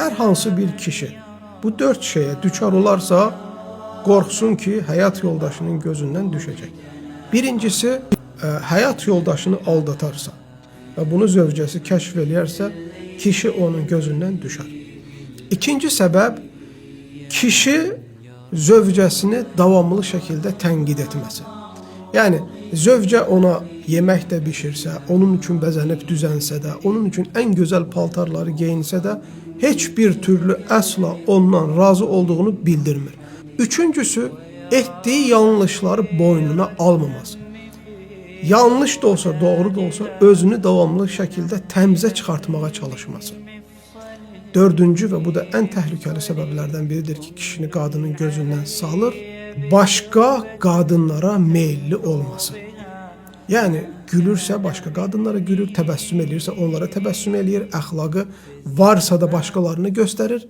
hər hansı bir kişi bu 4 şeyə düçar olarsa, qorxsun ki, həyat yoldaşının gözündən düşəcək. Birincisi, həyat yoldaşını aldatarsa və bunu zövcəsi kəşf eləyərsə, kişi onun gözündən düşər. İkinci səbəb, kişi zövcəsini davamlı şəkildə tənqid etməsi. Yəni, zövcə ona yemək də bişirsə, onun üçün bəzənib düzənsə də, onun üçün ən gözəl paltarları geyinsə də, heç bir türlü əsla ondan razı olduğunu bildirmir. Üçüncüsü, etdiyi yanlışları boynuna almaması. Yanlış da olsa, doğru da olsa, özünü davamlı şəkildə təmizə çıxartmağa çalışması. Dördüncü və bu da ən təhlükəli səbəblərdən biridir ki, kişini qadının gözündən salır, başqa qadınlara meyilli olması. Yəni, gülürsə başqa qadınlara gülür, təbəssüm eləyirsə onlara təbəssüm eləyir, əxlaqı varsa da başqalarını göstərir.